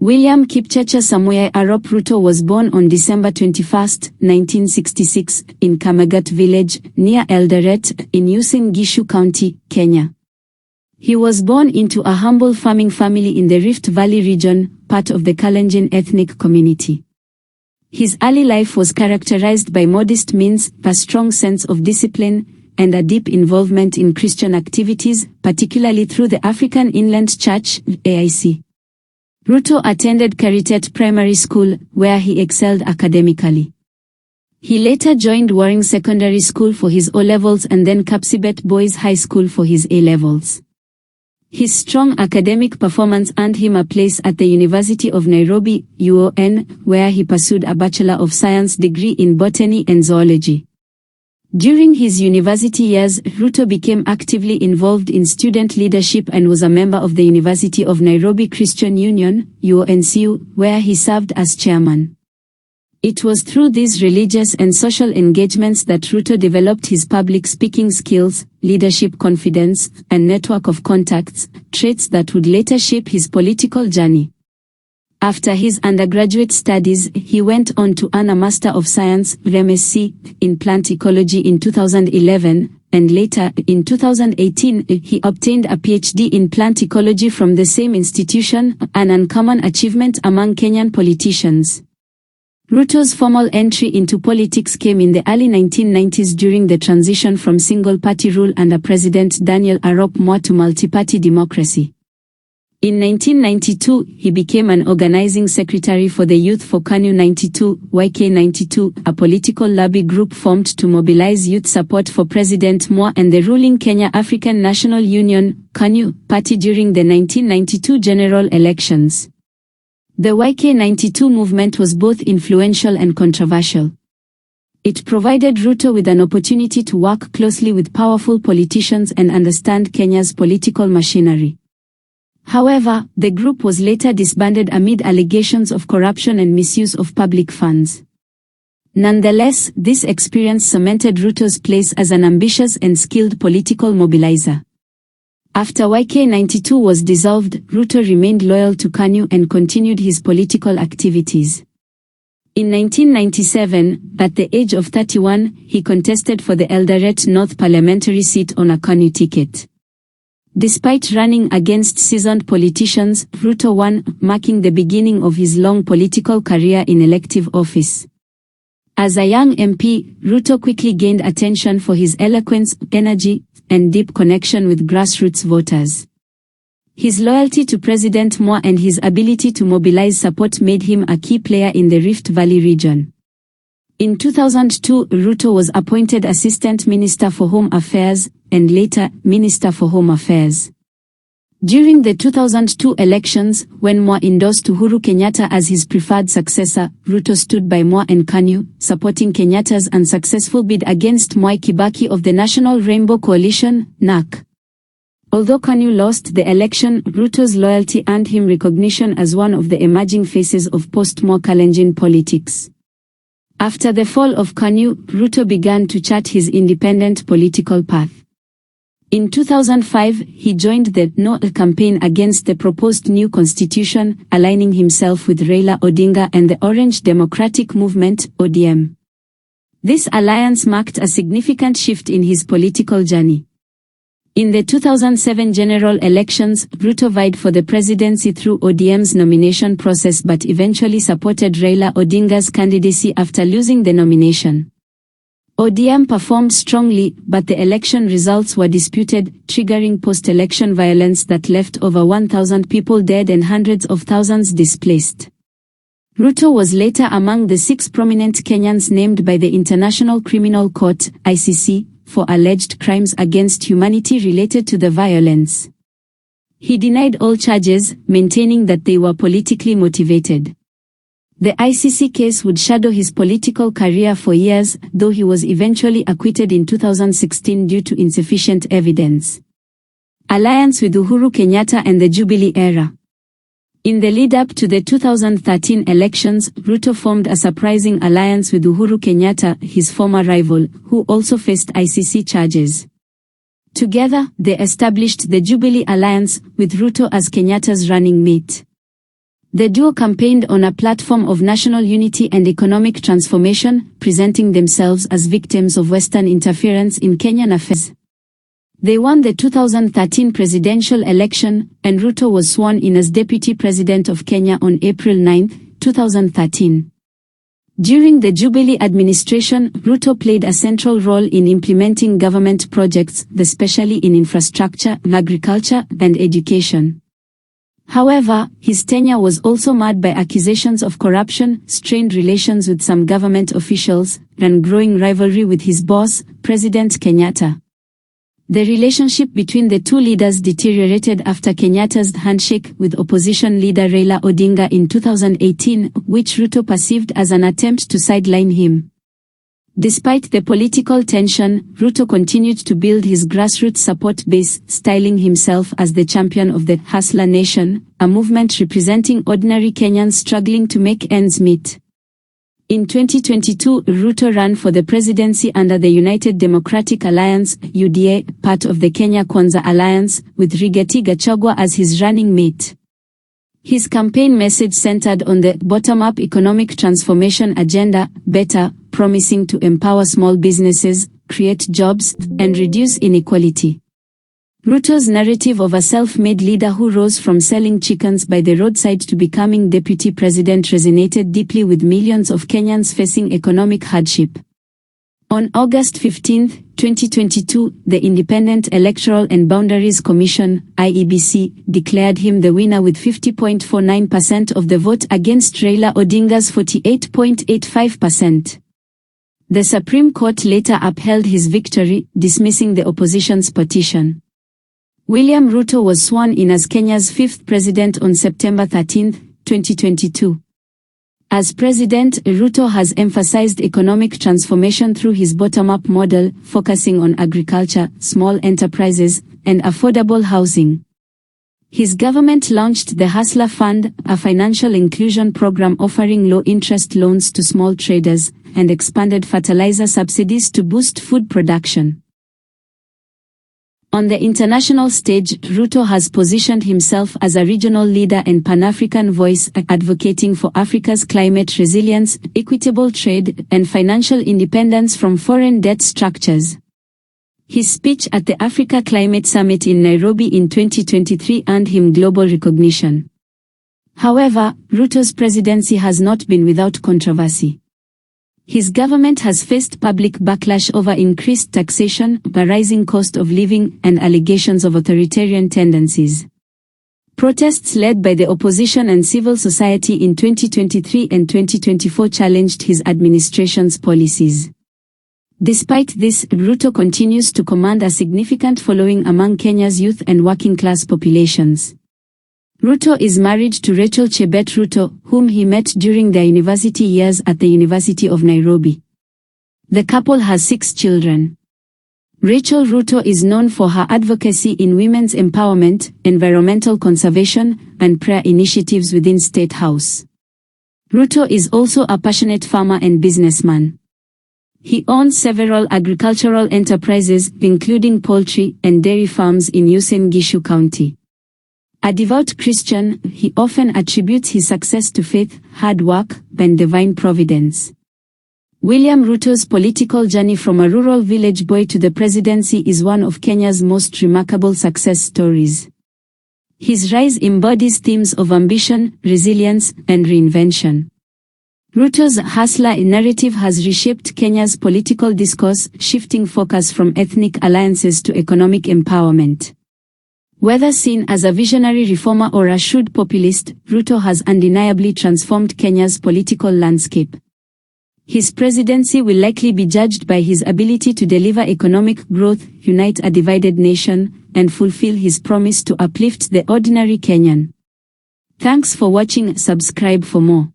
William Kipchirchir Samoei Arap Ruto was born on December 21, 1966, in Kamagut village, near Eldoret, in Uasin Gishu County, Kenya. He was born into a humble farming family in the Rift Valley region, part of the Kalenjin ethnic community. His early life was characterized by modest means, a strong sense of discipline, and a deep involvement in Christian activities, particularly through the African Inland Church, AIC. Ruto attended Kerotet Primary School, where he excelled academically. He later joined Wareng Secondary School for his O-levels and then Kapsabet Boys High School for his A-levels. His strong academic performance earned him a place at the University of Nairobi, UoN, where he pursued a Bachelor of Science degree in Botany and Zoology. During his university years, Ruto became actively involved in student leadership and was a member of the University of Nairobi Christian Union, UoNCU, where he served as chairman. It was through these religious and social engagements that Ruto developed his public speaking skills, leadership confidence, and network of contacts, traits that would later shape his political journey. After his undergraduate studies, he went on to earn a Master of Science (MSc) in Plant Ecology in 2011, and later, in 2018, he obtained a PhD in Plant Ecology from the same institution, an uncommon achievement among Kenyan politicians. Ruto's formal entry into politics came in the early 1990s during the transition from single-party rule under President Daniel Arap Moi to multi-party democracy. In 1992, he became an organizing secretary for the Youth for KANU 92, YK92, a political lobby group formed to mobilize youth support for President Moi and the ruling Kenya African National Union, KANU, party during the 1992 general elections. The YK92 movement was both influential and controversial. It provided Ruto with an opportunity to work closely with powerful politicians and understand Kenya's political machinery. However, the group was later disbanded amid allegations of corruption and misuse of public funds. Nonetheless, this experience cemented Ruto's place as an ambitious and skilled political mobilizer. After YK92 was dissolved, Ruto remained loyal to KANU and continued his political activities. In 1997, at the age of 31, he contested for the Eldoret North parliamentary seat on a KANU ticket. Despite running against seasoned politicians, Ruto won, marking the beginning of his long political career in elective office. As a young MP, Ruto quickly gained attention for his eloquence, energy, and deep connection with grassroots voters. His loyalty to President Moi and his ability to mobilize support made him a key player in the Rift Valley region. In 2002, Ruto was appointed Assistant Minister for Home Affairs, and later, Minister for Home Affairs. During the 2002 elections, when Moi endorsed Uhuru Kenyatta as his preferred successor, Ruto stood by Moi and KANU, supporting Kenyatta's unsuccessful bid against Mwai Kibaki of the National Rainbow Coalition, NARC. Although KANU lost the election, Ruto's loyalty earned him recognition as one of the emerging faces of post-Moi Kalenjin politics. After the fall of KANU, Ruto began to chart his independent political path. In 2005, he joined the No campaign against the proposed new constitution, aligning himself with Raila Odinga and the Orange Democratic Movement, ODM. This alliance marked a significant shift in his political journey. In the 2007 general elections, Ruto vied for the presidency through ODM's nomination process but eventually supported Raila Odinga's candidacy after losing the nomination. ODM performed strongly, but the election results were disputed, triggering post-election violence that left over 1,000 people dead and hundreds of thousands displaced. Ruto was later among the 6 prominent Kenyans named by the International Criminal Court, ICC, for alleged crimes against humanity related to the violence. He denied all charges, maintaining that they were politically motivated. The ICC case would shadow his political career for years, though he was eventually acquitted in 2016 due to insufficient evidence. Alliance with Uhuru Kenyatta and the Jubilee era. In the lead-up to the 2013 elections, Ruto formed a surprising alliance with Uhuru Kenyatta, his former rival, who also faced ICC charges. Together, they established the Jubilee Alliance, with Ruto as Kenyatta's running mate. The duo campaigned on a platform of national unity and economic transformation, presenting themselves as victims of Western interference in Kenyan affairs. They won the 2013 presidential election, and Ruto was sworn in as Deputy President of Kenya on April 9, 2013. During the Jubilee administration, Ruto played a central role in implementing government projects, especially in infrastructure, agriculture, and education. However, his tenure was also marred by accusations of corruption, strained relations with some government officials, and growing rivalry with his boss, President Kenyatta. The relationship between the two leaders deteriorated after Kenyatta's handshake with opposition leader Raila Odinga in 2018, which Ruto perceived as an attempt to sideline him. Despite the political tension, Ruto continued to build his grassroots support base, styling himself as the champion of the Hustler Nation, a movement representing ordinary Kenyans struggling to make ends meet. In 2022, Ruto ran for the presidency under the United Democratic Alliance, UDA, part of the Kenya Kwanza Alliance, with Rigathi Gachagua as his running mate. His campaign message centered on the bottom-up economic transformation agenda, better, promising to empower small businesses, create jobs, and reduce inequality. Ruto's narrative of a self-made leader who rose from selling chickens by the roadside to becoming deputy president resonated deeply with millions of Kenyans facing economic hardship. On August 15, 2022, the Independent Electoral and Boundaries Commission, IEBC, declared him the winner with 50.49% of the vote against Raila Odinga's 48.85%. The Supreme Court later upheld his victory, dismissing the opposition's petition. William Ruto was sworn in as Kenya's fifth president on September 13, 2022. As president, Ruto has emphasized economic transformation through his bottom-up model, focusing on agriculture, small enterprises, and affordable housing. His government launched the Hustler Fund, a financial inclusion program offering low-interest loans to small traders, and expanded fertilizer subsidies to boost food production. On the international stage, Ruto has positioned himself as a regional leader and Pan-African voice, advocating for Africa's climate resilience, equitable trade, and financial independence from foreign debt structures. His speech at the Africa Climate Summit in Nairobi in 2023 earned him global recognition. However, Ruto's presidency has not been without controversy. His government has faced public backlash over increased taxation, a rising cost of living, and allegations of authoritarian tendencies. Protests led by the opposition and civil society in 2023 and 2024 challenged his administration's policies. Despite this, Ruto continues to command a significant following among Kenya's youth and working-class populations. Ruto is married to Rachel Chebet Ruto, whom he met during their university years at the University of Nairobi. The couple has 6 children. Rachel Ruto is known for her advocacy in women's empowerment, environmental conservation, and prayer initiatives within State House. Ruto is also a passionate farmer and businessman. He owns several agricultural enterprises, including poultry and dairy farms in Uasin Gishu County. A devout Christian, he often attributes his success to faith, hard work, and divine providence. William Ruto's political journey from a rural village boy to the presidency is one of Kenya's most remarkable success stories. His rise embodies themes of ambition, resilience, and reinvention. Ruto's hustler narrative has reshaped Kenya's political discourse, shifting focus from ethnic alliances to economic empowerment. Whether seen as a visionary reformer or a shrewd populist, Ruto has undeniably transformed Kenya's political landscape. His presidency will likely be judged by his ability to deliver economic growth, unite a divided nation, and fulfill his promise to uplift the ordinary Kenyan. Thanks for watching. Subscribe for more.